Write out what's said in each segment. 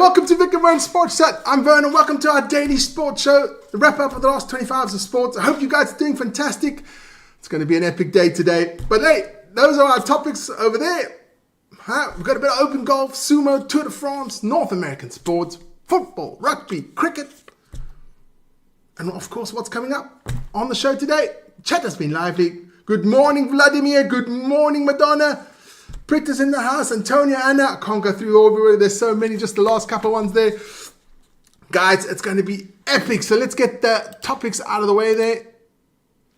welcome to Vic and Vern Sports Chat. I'm Vern and welcome to our daily sports show, the wrap up of the last 25 hours of sports. I hope you guys are doing fantastic. It's going to be an epic day today. But hey, those are our topics over there. We've got a bit of open golf, sumo, Tour de France, North American sports, football, rugby, cricket. And of course, what's coming up on the show today? Chat has been lively. Good morning, Vladimir. Good morning, Madonna. Pritta's in the house. Antonia, Anna. I can't go through all of it. There's so many, just the last couple ones there. Guys, it's going to be epic. So let's get the topics out of the way there.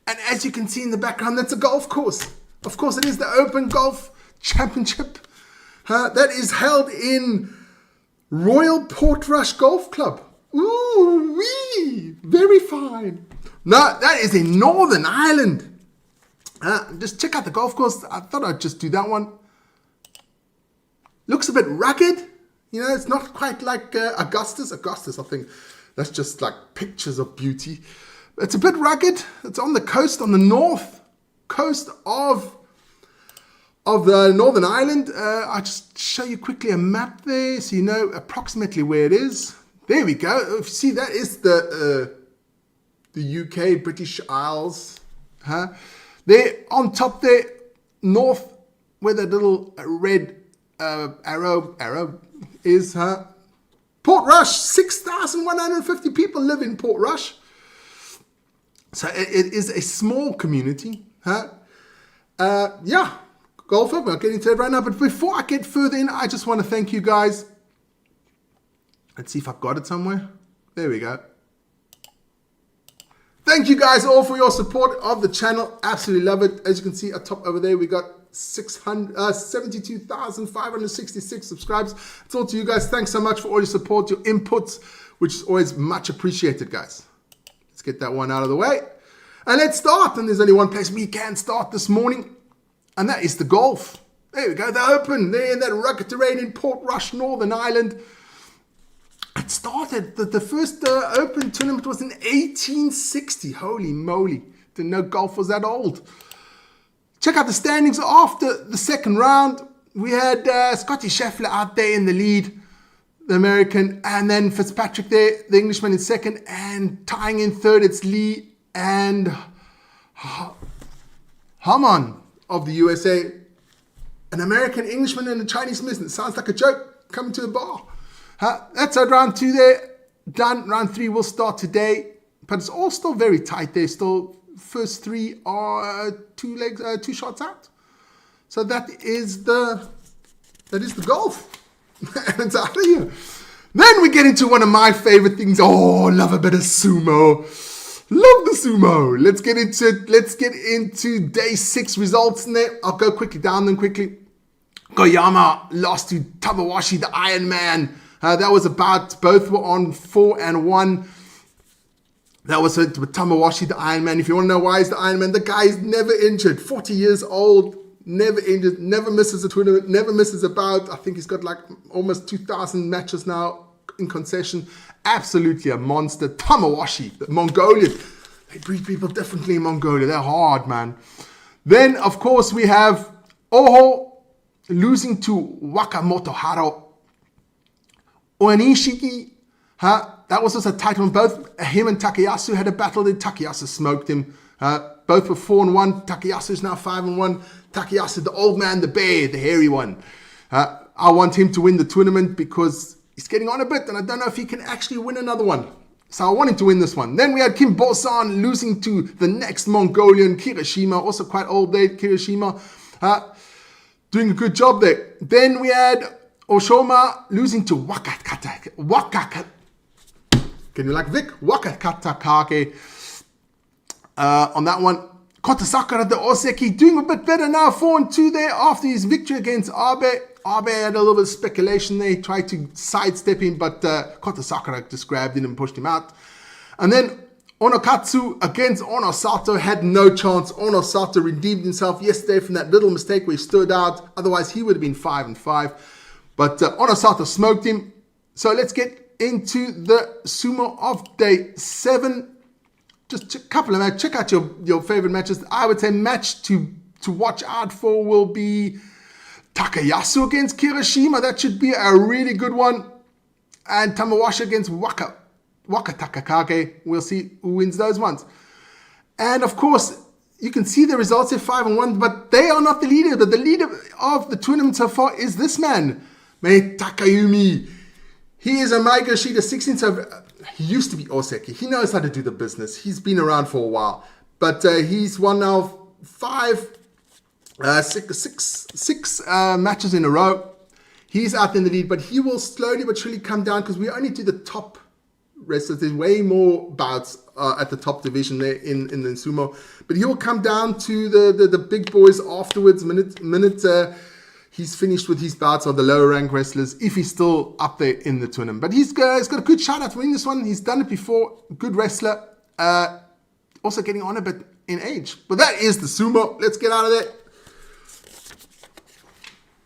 And as you can see in the background, that's a golf course. Of course, it is the Open Golf Championship. That is held in Royal Portrush Golf Club. Ooh, wee, very fine. No, that is in Northern Ireland. Just check out the golf course. I thought I'd just do that one. Looks a bit rugged. You know, it's not quite like Augustus. Augustus, I think that's just like pictures of beauty. It's a bit rugged. It's on the coast, on the north coast of the Northern Ireland. I'll just show you quickly a map there so you know approximately where it is. There we go. If you see, that is the UK, British Isles. There on top there, north, where the little red arrow is. Portrush, 6,150 people live in Portrush. So it is a small community. Yeah, golf up. I'll get into it right now. But before I get further in, I just want to thank you guys. Let's see if I've got it somewhere. There we go. Thank you guys all for your support of the channel. Absolutely love it. As you can see up top over there, we got 72,566 subscribers. It's all to you guys. Thanks so much for all your support, your inputs, which is always much appreciated, guys. Let's get that one out of the way. And let's start. And there's only one place we can start this morning, and that is the golf. There we go. The Open. There in that rugged terrain in Portrush, Northern Ireland. It started, the first Open tournament was in 1860. Holy moly. Didn't know golf was that old. Check out the standings after the second round. We had Scotty Scheffler out there in the lead, the American, and then Fitzpatrick there, the Englishman in second, and tying in third, it's Lee and Haman of the USA. An American, Englishman, and a Chinese Muslim. Sounds like a joke coming to a bar. That's our round 2 there. Done. Round 3 will start today. But it's all still very tight there. Still, first 3 are 2 shots out. So that is the golf. And it's out of here. Then we get into one of my favorite things. Oh, love a bit of sumo. Love the sumo. Let's get into it. Let's get into day 6 results in there. I'll go quickly down them quickly. Koyama lost to Tamawashi, the Iron Man. That was about, both were on 4-1. That was with Tamawashi, the Iron Man. If you want to know why he's the Iron Man, the guy is never injured. 40 years old, never injured, never misses a tournament, never misses a bout. I think he's got like almost 2,000 matches now in concession. Absolutely a monster. Tamawashi, the Mongolian. They breed people differently in Mongolia. They're hard, man. Then, of course, we have Oho losing to Wakamoto Haro. Oanishiki, that was also a tight one. Both him and Takayasu had a battle. Then Takayasu smoked him. Both were 4-1. Takayasu is now 5-1. Takayasu, the old man, the bear, the hairy one. I want him to win the tournament because he's getting on a bit, and I don't know if he can actually win another one. So I want him to win this one. Then we had Kim Bo-san losing to the next Mongolian, Kirishima, also quite old there, Kirishima. Doing a good job there. Then we had Oshoma losing to Wakakatakage. Can you like Vic? Wakakatakage. On that one. Kota Sakura, the Oseki, doing a bit better now. 4-2 there after his victory against Abe. Abe had a little bit of speculation there. He tried to sidestep him, but Kota Sakura just grabbed him and pushed him out. And then Onokatsu against Onosato had no chance. Onosato redeemed himself yesterday from that little mistake where he stood out. Otherwise, he would have been 5-5. But Onosato smoked him. So let's get into the sumo of day 7. Just a couple of matches. Check out your favorite matches. I would say match to watch out for will be Takayasu against Kirishima. That should be a really good one. And Tamawasha against Waka Takakage. We'll see who wins those ones. And of course, you can see the results here, 5-1, but they are not the leader. But the leader of the tournament so far is this man, Mei Takayumi. He is a Maigashita 16, so he used to be Oseki. He knows how to do the business. He's been around for a while. But he's won now six matches in a row. He's out in the lead, but he will slowly but surely come down because we only do the top wrestlers. There's way more bouts at the top division there in the sumo. But he will come down to the big boys afterwards, minute he's finished with his bouts of the lower rank wrestlers, if he's still up there in the tournament. But he's got a good shot at winning this one. He's done it before. Good wrestler. Also getting on a bit in age. But that is the sumo. Let's get out of there.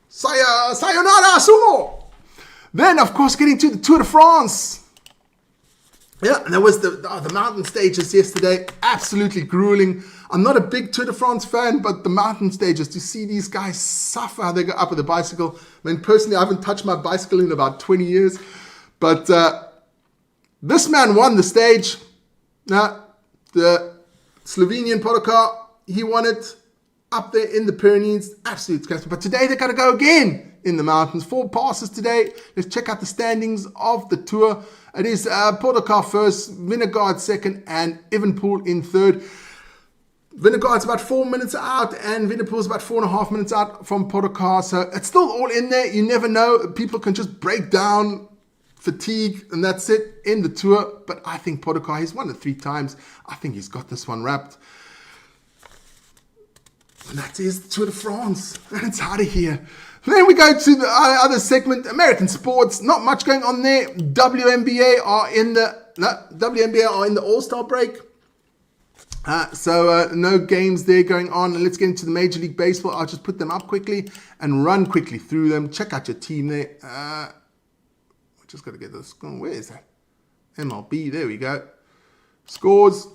Sayonara sumo. Then, of course, getting to the Tour de France. Yeah, and there was the mountain stages yesterday. Absolutely grueling. I'm not a big Tour de France fan, but the mountain stages, to see these guys suffer how they go up with a bicycle. I mean, personally, I haven't touched my bicycle in about 20 years. But this man won the stage. The Slovenian Podokar, he won it up there in the Pyrenees. Absolute catastrophe. But today they're going to go again in the mountains. 4 passes today. Let's check out the standings of the tour. It is Podokar first, Vingegaard second, and Evenepoel in third. Vingegaard's about 4 minutes out, and Evenepoel's about 4.5 minutes out from Podokar. So it's still all in there. You never know. People can just break down, fatigue, and that's it in the tour. But I think Podokar, he's won it 3 times. I think he's got this one wrapped. And that is the Tour de France. And it's out of here. Then we go to the other segment, American sports. Not much going on there. WNBA are in the All-Star break. So no games there going on. And let's get into the Major League Baseball. I'll just put them up quickly and run quickly through them. Check out your team there. We just got to get this going. Where is that? MLB. There we go. Scores.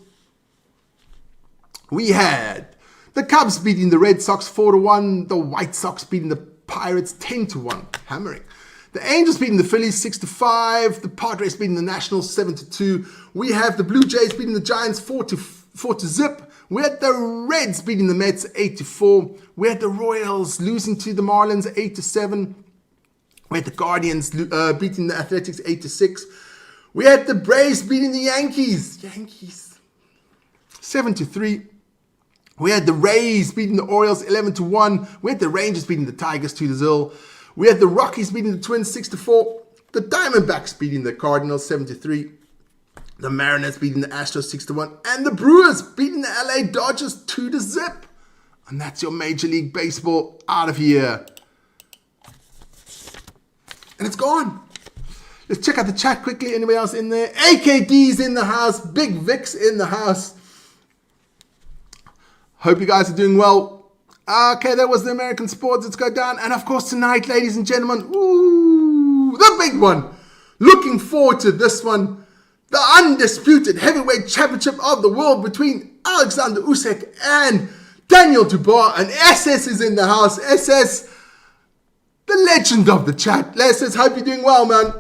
We had the Cubs beating the Red Sox 4-1. The White Sox beating the Pirates 10-1. Hammering. The Angels beating the Phillies 6-5. The Padres beating the Nationals 7-2. We have the Blue Jays beating the Giants 4-0. We had the Reds beating the Mets 8-4. We had the Royals losing to the Marlins 8-7. We had the Guardians beating the Athletics 8-6. We had the Braves beating the Yankees 7-3. We had the Rays beating the Orioles 11-1. We had the Rangers beating the Tigers 2-0. We had the Rockies beating the Twins 6-4. The Diamondbacks beating the Cardinals 7-3. The Mariners beating the Astros 6-1. And the Brewers beating the LA Dodgers 2-0. And that's your Major League Baseball out of here. And it's gone. Let's check out the chat quickly. Anybody else in there? AKD's in the house. Big Vic's in the house. Hope you guys are doing well. Okay, that was the American sports. Let's go down. And of course tonight, ladies and gentlemen, the big one. Looking forward to this one. The undisputed heavyweight championship of the world between Alexander Usyk and Daniel Dubois. And SS is in the house. SS, the legend of the chat. SS, hope you're doing well, man.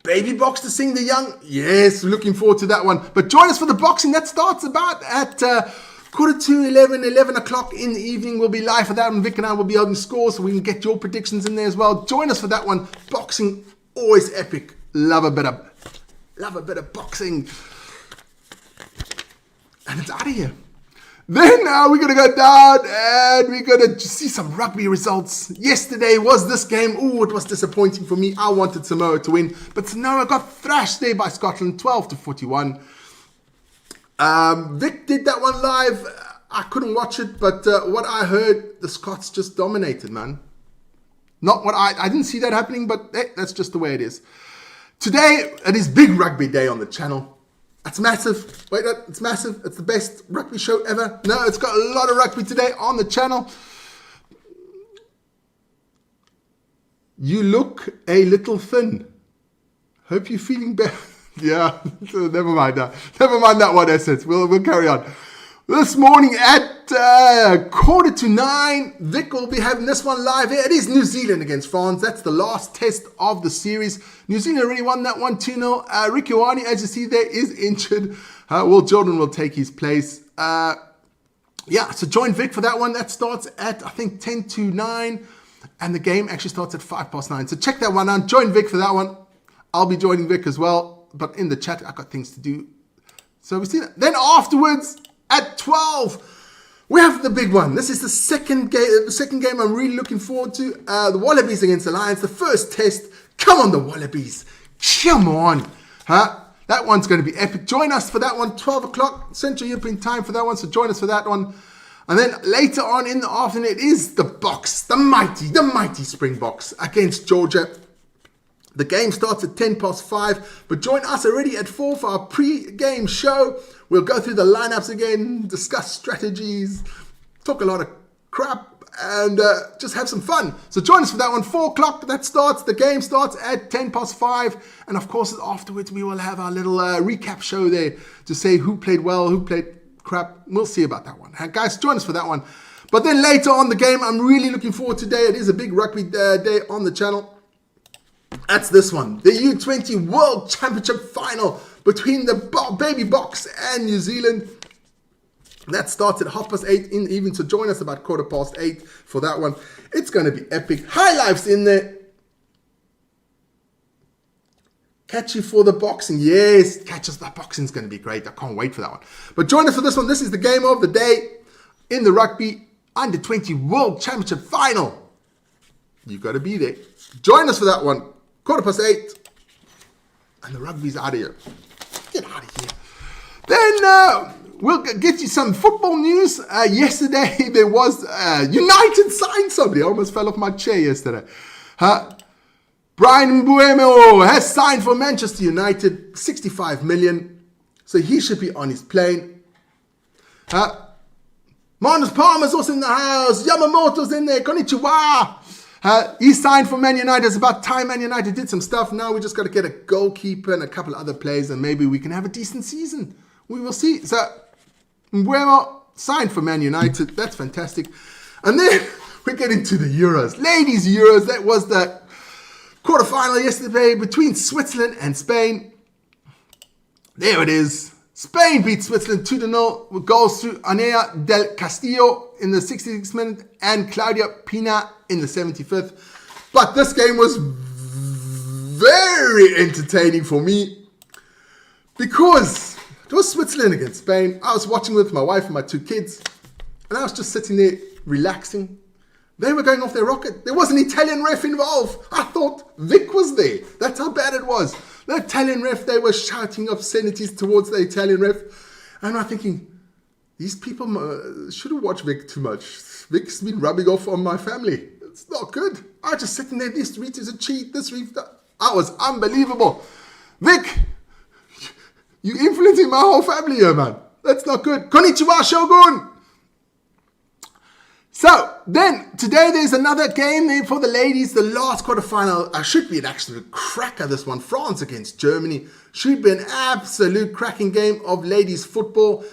Baby Box to sing the young. Yes, looking forward to that one. But join us for the boxing. That starts about at 11 o'clock in the evening. We'll be live for that one. Vic and I will be holding scores so we can get your predictions in there as well. Join us for that one. Boxing, always epic. Love a bit of boxing. And it's out of here. Then we're going to go down and we're going to see some rugby results. Yesterday was this game. Ooh, it was disappointing for me. I wanted Samoa to win. But Samoa got thrashed there by Scotland, 12-41. Vic did that one live. I couldn't watch it, but what I heard, the Scots just dominated, man. Not what I didn't see that happening, but hey, that's just the way it is. Today, it is Big Rugby Day on the channel. That's massive. Wait, it's massive. It's the best rugby show ever. No, it's got a lot of rugby today on the channel. You look a little thin. Hope you're feeling better. Yeah, never mind that. Never mind that one, Essence. We'll carry on. This morning at 8:45, Vic will be having this one live here. It is New Zealand against France. That's the last test of the series. New Zealand already won that one 2-0. Ricky Wani, as you see there, is injured. Will Jordan will take his place. So join Vic for that one. That starts at, I think, 10:09. And the game actually starts at 9:05. So check that one out. Join Vic for that one. I'll be joining Vic as well. But in the chat, I've got things to do. So we see that. Then afterwards, at 12, we have the big one. This is the second game I'm really looking forward to. The Wallabies against the Lions. The first test. Come on, the Wallabies. Come on. That one's going to be epic. Join us for that one. 12 o'clock Central European time for that one. So join us for that one. And then later on in the afternoon, it is the Boks. The mighty Springboks against Georgia. The game starts at 5:10. But join us already at 4 for our pre-game show. We'll go through the lineups again, discuss strategies, talk a lot of crap, and just have some fun. So join us for that one. 4 o'clock, that starts. The game starts at 5:10. And of course, afterwards, we will have our little recap show there to say who played well, who played crap. We'll see about that one. Guys, join us for that one. But then later on the game, I'm really looking forward to today. It is a big rugby day on the channel. That's this one. The U20 World Championship final between the Baby Boks and New Zealand. That starts at 8:30 in the evening. So join us about 8:15 for that one. It's going to be epic. High Life's in there. Catch you for the boxing. Yes, catch us. That boxing's going to be great. I can't wait for that one. But join us for this one. This is the game of the day in the Rugby Under-20 World Championship final. You've got to be there. Join us for that one. 8:15. And the rugby's out of here. Get out of here. Then we'll get you some football news. Yesterday there was United signed somebody. I almost fell off my chair yesterday. Brian Mbuemo has signed for Manchester United, 65 million. So he should be on his plane. Marnus Palmer's also in the house. Yamamoto's in there. Konnichiwa. He signed for Man United. It's about time Man United did some stuff. Now we just got to get a goalkeeper and a couple of other players, and maybe we can have a decent season. We will see. So Mbuemo signed for Man United. That's fantastic. And then we get into the Euros. Ladies Euros. That was the quarterfinal yesterday between Switzerland and Spain. There it is. Spain beat Switzerland 2-0 with goals through Anea del Castillo in the 66th minute and Claudia Pina in the 75th. But this game was very entertaining for me because it was Switzerland against Spain. I was watching with my wife and my 2 kids, and I was just sitting there relaxing. They were going off their rocket. There was an Italian ref involved. I thought Vic was there. That's how bad it was. The Italian ref, they were shouting obscenities towards the Italian ref. And I'm thinking, these people shouldn't watch Vic too much. Vic's been rubbing off on my family. It's not good. I was just sitting there, this reef is a cheat, this reef. I was unbelievable. Vic, you influencing my whole family here, man. That's not good. Konnichiwa, Shogun. So, then, today there's another game there for the ladies. The last quarterfinal should be an absolute cracker, this one. France against Germany. Should be an absolute cracking game of ladies football.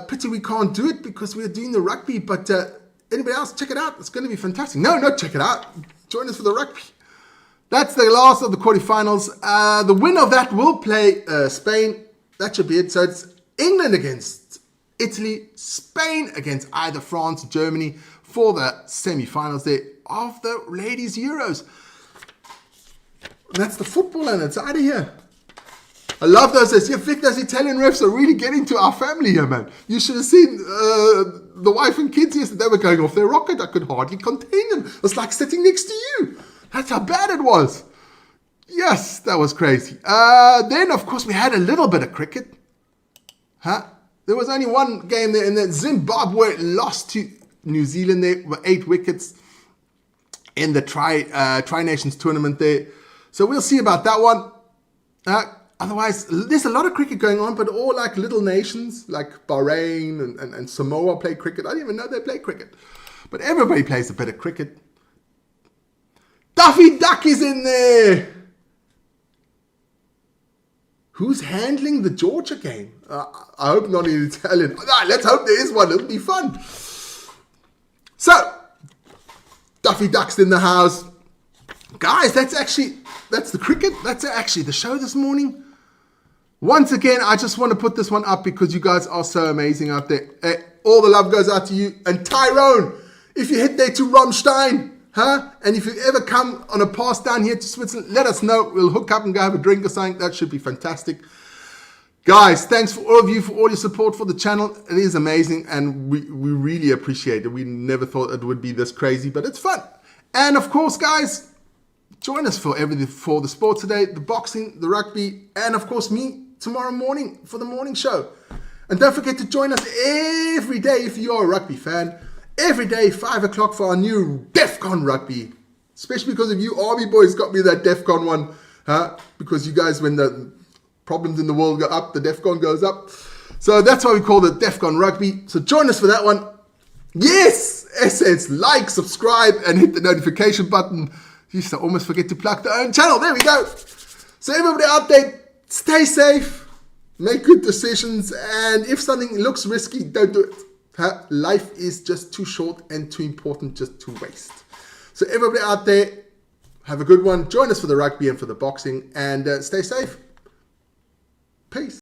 Pity we can't do it because we're doing the rugby. But anybody else, check it out. It's going to be fantastic. No, check it out. Join us for the rugby. That's the last of the quarterfinals. The winner of that will play Spain. That should be it. So, it's England against Italy, Spain against either France or Germany for the semi-finals there of the ladies Euros. That's the football, and it's out of here. I love those. Yeah, Vic, those Italian refs are really getting to our family here, man. You should have seen the wife and kids yesterday. They were going off their rocket. I could hardly contain them. It was like sitting next to you. That's how bad it was. Yes, that was crazy. Then, of course, we had a little bit of cricket. There was only one game there, and then Zimbabwe lost to New Zealand. There were 8 wickets in the Tri-Nations tournament there. So we'll see about that one. Otherwise, there's a lot of cricket going on, but all like little nations, like Bahrain and Samoa play cricket. I didn't even know they play cricket. But everybody plays a bit of cricket. Daffy Duck is in there. Who's handling the Georgia game? I hope not in Italian. Let's hope there is one. It'll be fun. So, Duffy Duck's in the house. Guys, that's the cricket. That's actually the show this morning. Once again, I just want to put this one up because you guys are so amazing out there. All the love goes out to you. And Tyrone, if you head there to Rammstein, and if you ever come on a pass down here to Switzerland, let us know. We'll hook up and go have a drink or something. That should be fantastic. Guys, thanks for all of you for all your support for the channel. It is amazing and we really appreciate it. We never thought it would be this crazy, but it's fun. And of course, guys, join us for everything, for the sports today, the boxing, the rugby, and of course me tomorrow morning for the morning show. And don't forget to join us every day if you are a rugby fan. Every day, 5 o'clock for our new DEFCON rugby. Especially because of you Army boys got me that DEFCON one. Because you guys, when the problems in the world go up, the DEFCON goes up. So that's why we call it DEFCON rugby. So join us for that one. Yes! Essence, like, subscribe, and hit the notification button. Used to almost forget to plug the own channel. There we go. So everybody out there, stay safe. Make good decisions. And if something looks risky, don't do it. Life is just too short and too important just to waste. So everybody out there, have a good one. Join us for the rugby and for the boxing. And stay safe. Peace.